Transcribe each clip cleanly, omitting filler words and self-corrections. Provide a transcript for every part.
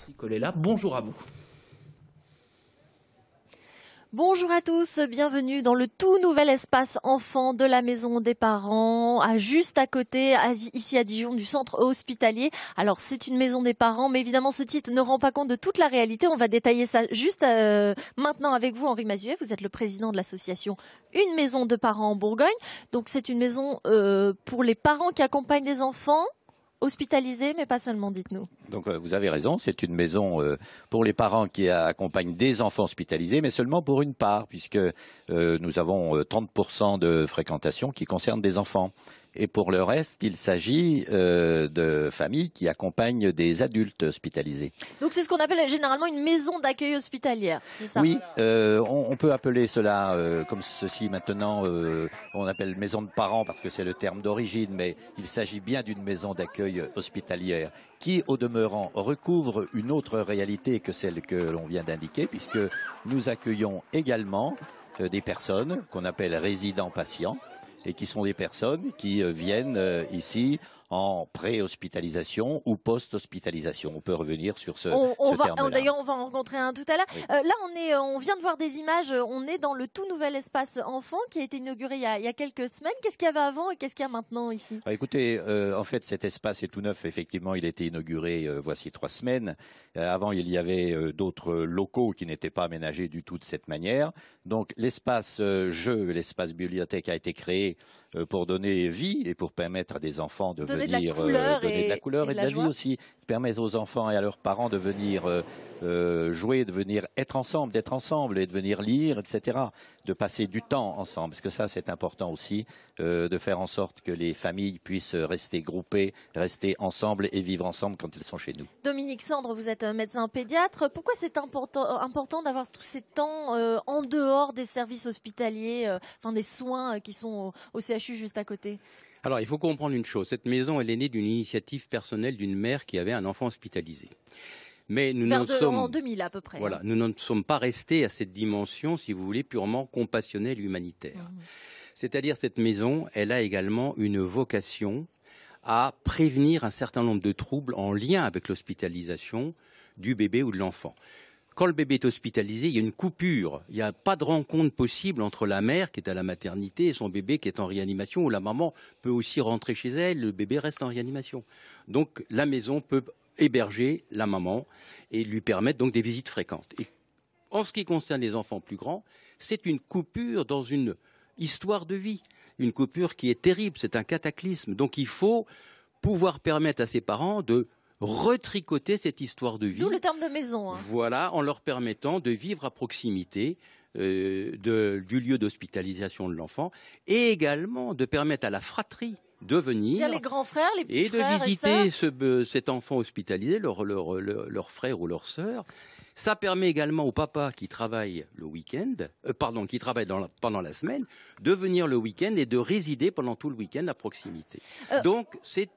Merci Colella, bonjour à vous. Bonjour à tous, bienvenue dans le tout nouvel espace enfant de la Maison des Parents, juste à côté, ici à Dijon, du centre hospitalier. Alors c'est une maison des parents, mais évidemment ce titre ne rend pas compte de toute la réalité. On va détailler ça juste maintenant avec vous, Henri Mazuet. Vous êtes le président de l'association Une Maison de Parents en Bourgogne. Donc c'est une maison pour les parents qui accompagnent les enfants hospitalisés, mais pas seulement, dites-nous. Donc vous avez raison, c'est une maison pour les parents qui accompagnent des enfants hospitalisés, mais seulement pour une part, puisque nous avons 30% de fréquentation qui concerne des enfants. Et pour le reste, il s'agit de familles qui accompagnent des adultes hospitalisés. Donc c'est ce qu'on appelle généralement une maison d'accueil hospitalière, c'est ça? Oui, on peut appeler cela comme ceci maintenant, on appelle maison de parents parce que c'est le terme d'origine, mais il s'agit bien d'une maison d'accueil hospitalière qui, au demeurant, recouvre une autre réalité que celle que l'on vient d'indiquer, puisque nous accueillons également des personnes qu'on appelle résidents patients, et qui sont des personnes qui viennent ici en pré-hospitalisation ou post-hospitalisation. On peut revenir sur ce terme-là. D'ailleurs, on va en rencontrer un tout à l'heure. Oui. Là, on vient de voir des images. On est dans le tout nouvel espace enfant qui a été inauguré il y a quelques semaines. Qu'est-ce qu'il y avait avant et qu'est-ce qu'il y a maintenant ici? Écoutez, en fait, cet espace est tout neuf. Effectivement, il a été inauguré voici 3 semaines. Avant, il y avait d'autres locaux qui n'étaient pas aménagés du tout de cette manière. Donc, l'espace jeu, l'espace bibliothèque a été créé pour donner vie et pour permettre à des enfants de venir donner de la couleur et de la vie aussi, permettre aux enfants et à leurs parents de venir jouer, de venir être ensemble, d'être ensemble et de venir lire, etc., de passer du temps ensemble, parce que ça c'est important aussi, de faire en sorte que les familles puissent rester groupées, rester ensemble et vivre ensemble quand elles sont chez nous. Dominique Sandre, vous êtes médecin pédiatre. Pourquoi c'est important d'avoir tous ces temps en dehors des services hospitaliers, des soins qui sont au CHU juste à côté? Alors, il faut comprendre une chose. Cette maison, elle est née d'une initiative personnelle d'une mère qui avait un enfant hospitalisé. Mais nous en 2000 à peu près. Voilà, nous ne sommes pas restés à cette dimension, si vous voulez, purement compassionnelle, humanitaire. C'est-à-dire, cette maison, elle a également une vocation à prévenir un certain nombre de troubles en lien avec l'hospitalisation du bébé ou de l'enfant. Quand le bébé est hospitalisé, il y a une coupure. Il n'y a pas de rencontre possible entre la mère qui est à la maternité et son bébé qui est en réanimation, ou la maman peut aussi rentrer chez elle, le bébé reste en réanimation. Donc la maison peut héberger la maman et lui permettre donc des visites fréquentes. Et en ce qui concerne les enfants plus grands, c'est une coupure dans une histoire de vie. Une coupure qui est terrible, c'est un cataclysme. Donc il faut pouvoir permettre à ses parents de retricoter cette histoire de vie. D'où le terme de maison. Voilà, en leur permettant de vivre à proximité du lieu d'hospitalisation de l'enfant et également de permettre à la fratrie de venir les grands frères, les petits frères et de visiter cet enfant hospitalisé, leur frère ou leur sœur. Ça permet également au papa qui travaille le week-end, qui travaille pendant la semaine, de venir le week-end et de résider pendant tout le week-end à proximité. Donc c'est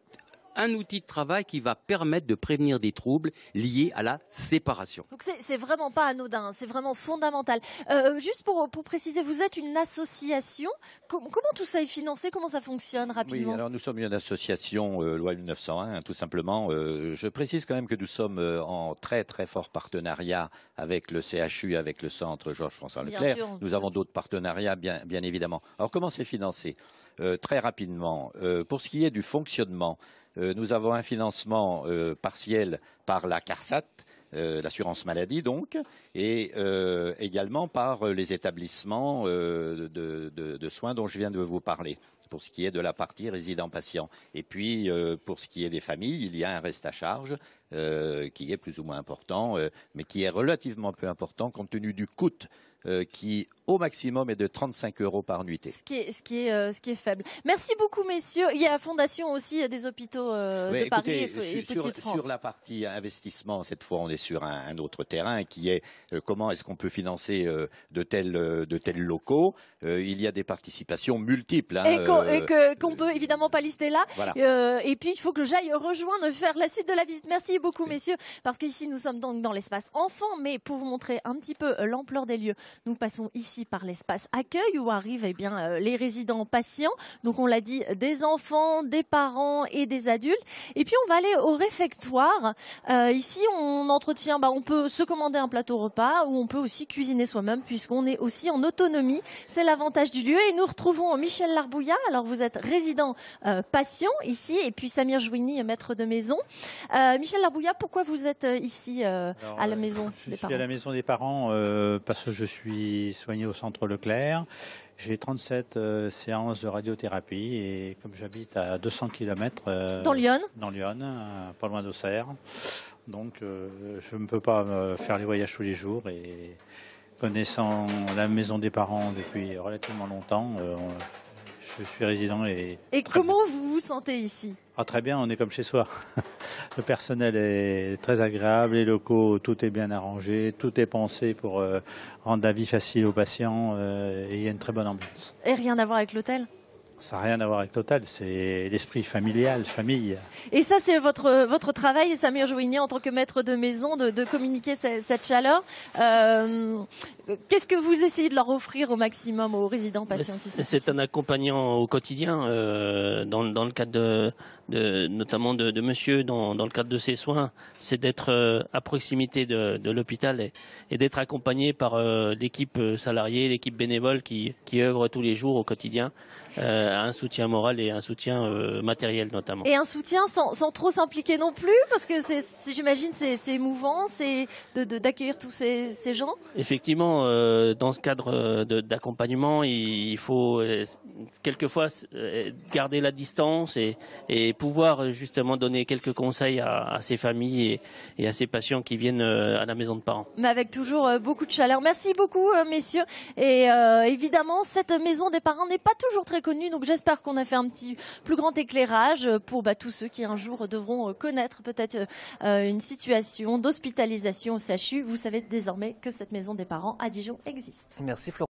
un outil de travail qui va permettre de prévenir des troubles liés à la séparation. Donc c'est vraiment pas anodin, c'est vraiment fondamental. Juste pour préciser, vous êtes une association. Comment tout ça est financé? Comment ça fonctionne rapidement? Oui, alors nous sommes une association loi 1901, tout simplement. Je précise quand même que nous sommes en très très fort partenariat avec le CHU, avec le centre Georges-François Leclerc. Nous avons d'autres partenariats, bien évidemment. Alors comment c'est financé? Très rapidement, pour ce qui est du fonctionnement, nous avons un financement partiel par la CARSAT, l'assurance maladie donc, et également par les établissements de soins dont je viens de vous parler, pour ce qui est de la partie résident-patient. Et puis, pour ce qui est des familles, il y a un reste à charge qui est plus ou moins important, mais qui est relativement peu important compte tenu du coût qui, au maximum, est de 35 € par nuitée. Ce qui est faible. Merci beaucoup, messieurs. Il y a la fondation aussi des hôpitaux de Paris et Petite-France. Sur la partie investissement, cette fois, on est sur un autre terrain qui est comment est-ce qu'on peut financer de tels locaux. Il y a des participations multiples. et qu'on peut évidemment pas lister là. Voilà. Et puis il faut que j'aille rejoindre, faire la suite de la visite. Merci beaucoup messieurs, parce qu'ici nous sommes donc dans l'espace enfant, mais pour vous montrer un petit peu l'ampleur des lieux, nous passons ici par l'espace accueil où arrivent les résidents patients. Donc on l'a dit, des enfants, des parents et des adultes. Et puis on va aller au réfectoire. Ici on entretient, on peut se commander un plateau repas ou on peut aussi cuisiner soi-même puisqu'on est aussi en autonomie. C'est l'avantage du lieu. Et nous retrouvons Michel Larbouillat. Alors vous êtes résident patient ici et puis Samir Jouini, maître de maison. Michel Larbouillat, pourquoi vous êtes ici à la maison des parents ? Je suis à la maison des parents parce que je suis soigné au centre Leclerc. J'ai 37 séances de radiothérapie et comme j'habite à 200 km dans Lyon, pas loin d'Auxerre, donc je ne peux pas faire les voyages tous les jours et connaissant la maison des parents depuis relativement longtemps, je suis résident. Et comment vous vous sentez ici ? Très bien, on est comme chez soi. Le personnel est très agréable, les locaux, tout est bien arrangé, tout est pensé pour rendre la vie facile aux patients et il y a une très bonne ambiance. Et rien à voir avec l'hôtel ? Ça n'a rien à voir avec l'hôtel, c'est l'esprit familial, famille. Et ça, c'est votre travail, Samir Jouini, en tant que maître de maison, de communiquer cette chaleur. Qu'est-ce que vous essayez de leur offrir au maximum aux résidents patients qui sont ici ? C'est un accompagnant au quotidien, dans le cadre notamment de monsieur, dans le cadre de ses soins, c'est d'être à proximité de l'hôpital et d'être accompagné par l'équipe salariée, l'équipe bénévole qui œuvre tous les jours au quotidien. Un soutien moral et un soutien matériel notamment. Et un soutien sans trop s'impliquer non plus, parce que j'imagine c'est émouvant, c'est d'accueillir tous ces gens. Effectivement, dans ce cadre d'accompagnement, il faut quelquefois garder la distance et pouvoir justement donner quelques conseils à ces familles et à ces patients qui viennent à la maison de parents. Mais avec toujours beaucoup de chaleur. Merci beaucoup messieurs. Et évidemment, cette maison des parents n'est pas toujours très connue, donc j'espère qu'on a fait un petit plus grand éclairage pour tous ceux qui un jour devront connaître peut-être une situation d'hospitalisation au CHU. Vous savez désormais que cette maison des parents à Dijon existe. Merci Florent.